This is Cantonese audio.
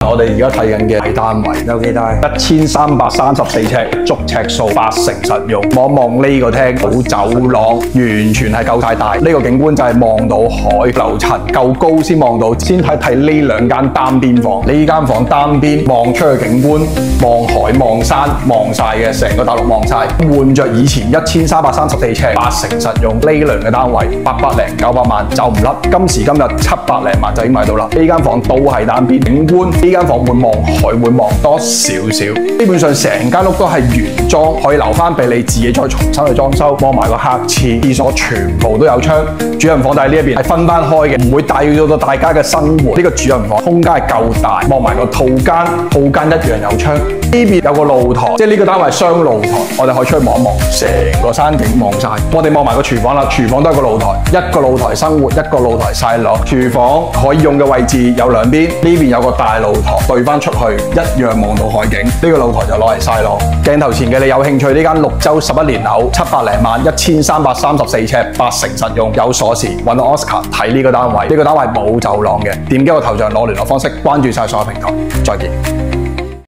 我哋而家睇緊嘅係單位，有幾大？1334尺，足尺數80實用。望一望呢個廳，冇走廊，完全係夠晒大。呢個景觀就係望到海，樓層夠高先望到。先睇呢兩間單邊房，呢間房單邊望出去景觀，望海望山望晒嘅，成個大陸望晒。換着以前1334尺80實用呢類嘅單位，800零900萬走唔甩。今時今日700零萬就已經買到啦。呢間房都係單邊景觀，呢間房會望海，會望多少少。基本上成間屋都係原裝，可以留翻俾你自己再重新去裝修。望埋個客廁，廁所全部都有窗。主人房就喺呢一邊係分翻開嘅，唔會帶到大家嘅生活。呢個主人房空間係夠大，望埋個套間，套間一樣有窗。呢邊有個露台，即係呢個單位係雙露台，我哋可以出去望一望，成個山景望晒。我哋望埋個廚房啦，廚房都係個露台，一個露台生活，一個露台曬落。廚房可以用嘅位置有兩邊，呢邊有個大露台對翻出去，一樣望到海景。呢個露台就攞嚟曬落。鏡頭前嘅你有興趣呢間綠洲11年樓700零萬1334尺80實用，有鎖匙揾我 Oscar 睇呢個單位。呢個單位冇走廊嘅，點擊我頭像攞聯絡方式，關注晒所有平台。再見。